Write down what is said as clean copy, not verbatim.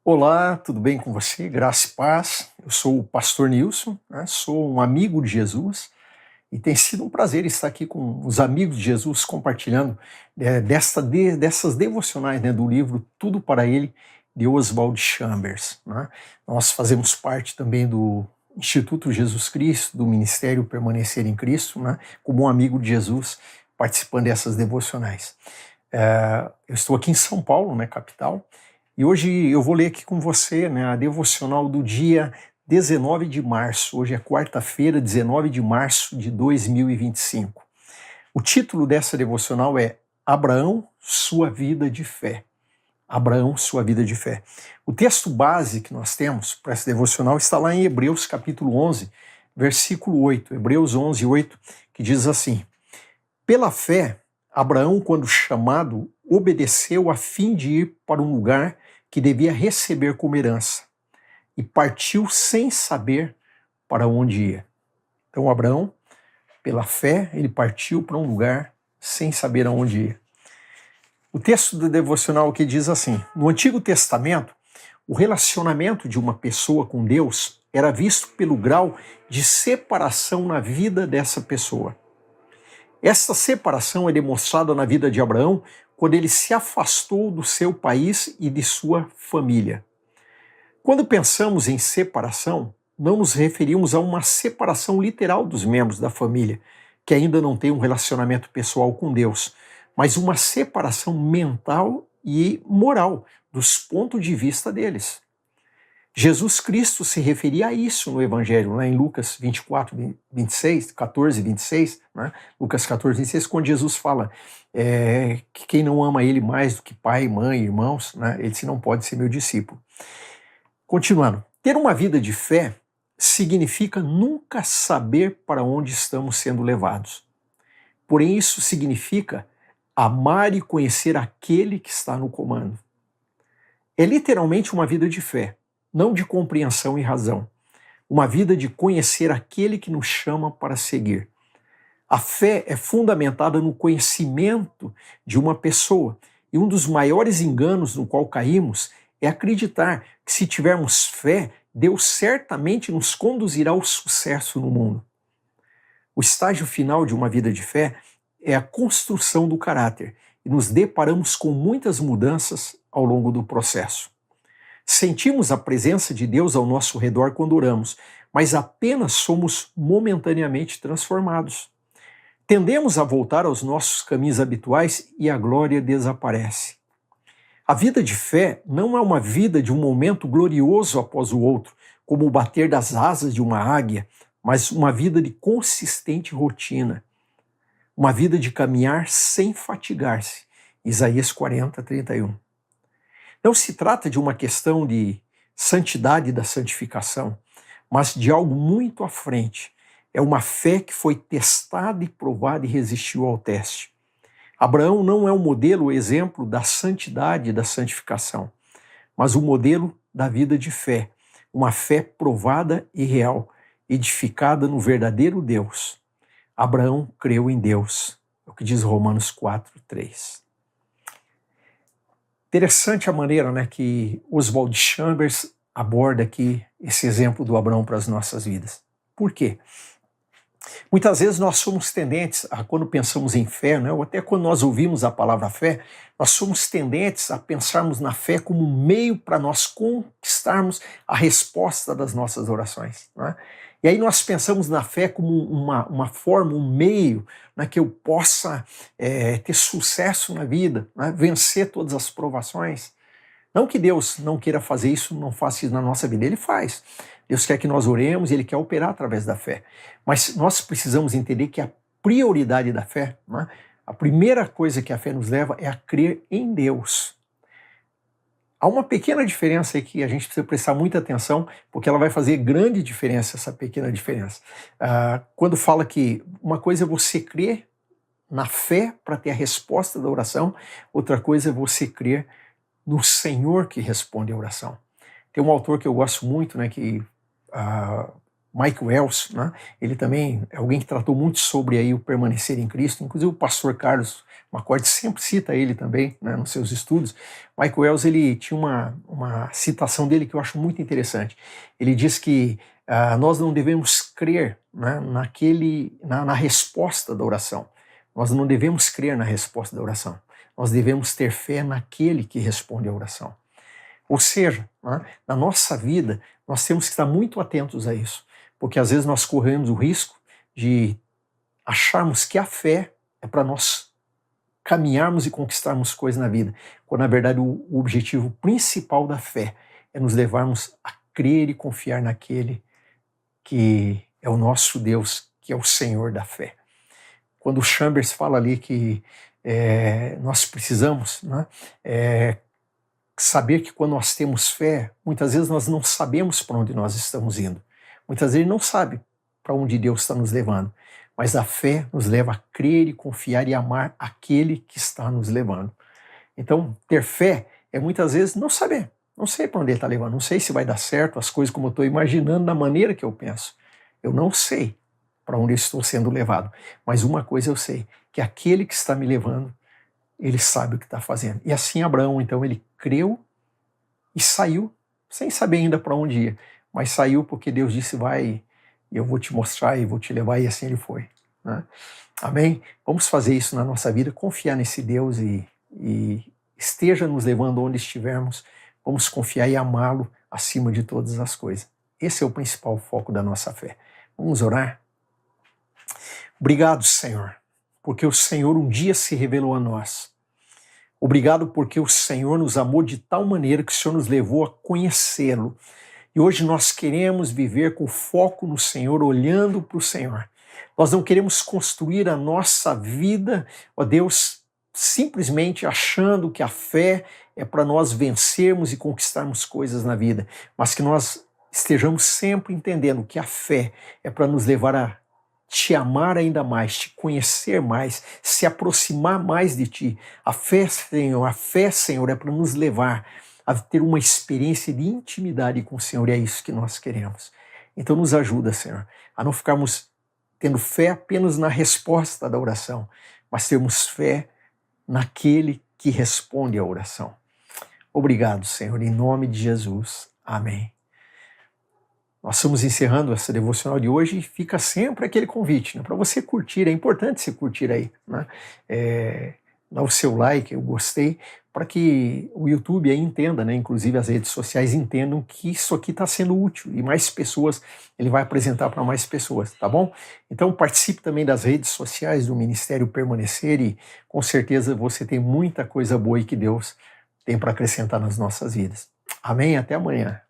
Olá, tudo bem com você? Graça e paz. Eu sou o pastor Nilson, né? Sou um amigo de Jesus e tem sido um prazer estar aqui com os amigos de Jesus compartilhando dessas devocionais, né, do livro Tudo para Ele, de Oswald Chambers, né? Nós fazemos parte também do Instituto Jesus Cristo, do Ministério Permanecer em Cristo, né, como um amigo de Jesus participando dessas devocionais. Eu estou aqui em São Paulo, né, capital, e hoje eu vou ler aqui com você, né, a devocional do dia 19 de março. Hoje é quarta-feira, 19 de março de 2025. O título dessa devocional é Abraão, sua vida de fé. Abraão, sua vida de fé. O texto base que nós temos para essa devocional está lá em Hebreus capítulo 11, versículo 8. Hebreus 11, 8, que diz assim: Pela fé, Abraão, quando chamado, obedeceu a fim de ir para um lugar que devia receber como herança, e partiu sem saber para onde ia. Então Abraão, pela fé, ele partiu para um lugar sem saber aonde ia. O texto do devocional aqui diz assim: no Antigo Testamento, o relacionamento de uma pessoa com Deus era visto pelo grau de separação na vida dessa pessoa. Essa separação é demonstrada na vida de Abraão quando ele se afastou do seu país e de sua família. Quando pensamos em separação, não nos referimos a uma separação literal dos membros da família, que ainda não têm um relacionamento pessoal com Deus, mas uma separação mental e moral dos pontos de vista deles. Jesus Cristo se referia a isso no Evangelho, lá em Lucas 24, 26, 14, 26, né? Lucas 14, 26, quando Jesus fala que quem não ama ele mais do que pai, mãe, irmãos, né? Ele não pode ser meu discípulo. Continuando, ter uma vida de fé significa nunca saber para onde estamos sendo levados. Porém, isso significa amar e conhecer aquele que está no comando. É literalmente uma vida de fé, não de compreensão e razão. Uma vida de conhecer aquele que nos chama para seguir. A fé é fundamentada no conhecimento de uma pessoa, e um dos maiores enganos no qual caímos é acreditar que se tivermos fé, Deus certamente nos conduzirá ao sucesso no mundo. O estágio final de uma vida de fé é a construção do caráter, e nos deparamos com muitas mudanças ao longo do processo. Sentimos a presença de Deus ao nosso redor quando oramos, mas apenas somos momentaneamente transformados. Tendemos a voltar aos nossos caminhos habituais e a glória desaparece. A vida de fé não é uma vida de um momento glorioso após o outro, como o bater das asas de uma águia, mas uma vida de consistente rotina. Uma vida de caminhar sem fatigar-se. Isaías 40, 31. Não se trata de uma questão de santidade da santificação, mas de algo muito à frente. É uma fé que foi testada e provada e resistiu ao teste. Abraão não é o modelo, o exemplo da santidade e da santificação, mas o modelo da vida de fé, uma fé provada e real, edificada no verdadeiro Deus. Abraão creu em Deus, é o que diz Romanos 4, 3. Interessante a maneira, né, que Oswald Chambers aborda aqui esse exemplo do Abraão para as nossas vidas. Por quê? Muitas vezes nós somos tendentes, quando pensamos em fé, né, ou até quando nós ouvimos a palavra fé, nós somos tendentes a pensarmos na fé como um meio para nós conquistarmos a resposta das nossas orações, né? E aí nós pensamos na fé como uma forma, um meio, né, que eu possa ter sucesso na vida, né, vencer todas as provações. Não que Deus não queira fazer isso, não faça isso na nossa vida, Ele faz. Deus quer que nós oremos e Ele quer operar através da fé. Mas nós precisamos entender que a prioridade da fé, né, a primeira coisa que a fé nos leva é a crer em Deus. Há uma pequena diferença aí que a gente precisa prestar muita atenção, porque ela vai fazer grande diferença, essa pequena diferença. Quando fala que uma coisa é você crer na fé para ter a resposta da oração, outra coisa é você crer no Senhor que responde a oração. Tem um autor que eu gosto muito, né, que Mike Wells, né? Ele também é alguém que tratou muito sobre aí o permanecer em Cristo, inclusive o pastor Carlos McCord sempre cita ele também, né, nos seus estudos. Mike Wells, ele tinha uma citação dele que eu acho muito interessante. Ele diz que nós não devemos crer, né, na resposta da oração. Nós não devemos crer na resposta da oração. Nós devemos ter fé naquele que responde à oração. Ou seja, né, na nossa vida, nós temos que estar muito atentos a isso, porque às vezes nós corremos o risco de acharmos que a fé é para nós caminharmos e conquistarmos coisas na vida, quando na verdade o objetivo principal da fé é nos levarmos a crer e confiar naquele que é o nosso Deus, que é o Senhor da fé. Quando o Chambers fala ali que nós precisamos, né, saber que quando nós temos fé, muitas vezes nós não sabemos para onde nós estamos indo. Muitas vezes não sabe para onde Deus está nos levando. Mas a fé nos leva a crer e confiar e amar aquele que está nos levando. Então, ter fé é muitas vezes não saber. Não sei para onde ele está levando. Não sei se vai dar certo as coisas como eu estou imaginando da maneira que eu penso. Eu não sei para onde eu estou sendo levado. Mas uma coisa eu sei, que aquele que está me levando, ele sabe o que está fazendo. E assim Abraão, então, ele creu e saiu, sem saber ainda para onde ia. Mas saiu porque Deus disse, vai, eu vou te mostrar e vou te levar, e assim ele foi. Né? Amém? Vamos fazer isso na nossa vida, confiar nesse Deus e esteja nos levando onde estivermos, vamos confiar e amá-lo acima de todas as coisas. Esse é o principal foco da nossa fé. Vamos orar? Obrigado, Senhor, porque o Senhor um dia se revelou a nós. Obrigado porque o Senhor nos amou de tal maneira que o Senhor nos levou a conhecê-lo. E hoje nós queremos viver com foco no Senhor, olhando para o Senhor. Nós não queremos construir a nossa vida, ó Deus, simplesmente achando que a fé é para nós vencermos e conquistarmos coisas na vida, mas que nós estejamos sempre entendendo que a fé é para nos levar a te amar ainda mais, te conhecer mais, se aproximar mais de ti. A fé, Senhor, é para nos levar a ter uma experiência de intimidade com o Senhor, e é isso que nós queremos. Então nos ajuda, Senhor, a não ficarmos tendo fé apenas na resposta da oração, mas termos fé naquele que responde à oração. Obrigado, Senhor, em nome de Jesus. Amém. Nós estamos encerrando essa devocional de hoje e fica sempre aquele convite, né, para você curtir. É importante você curtir aí, né? Dá o seu like, eu gostei, para que o YouTube aí entenda, né, inclusive as redes sociais entendam que isso aqui está sendo útil e mais pessoas, ele vai apresentar para mais pessoas, tá bom? Então participe também das redes sociais do Ministério Permanecer e com certeza você tem muita coisa boa aí que Deus tem para acrescentar nas nossas vidas. Amém? Até amanhã.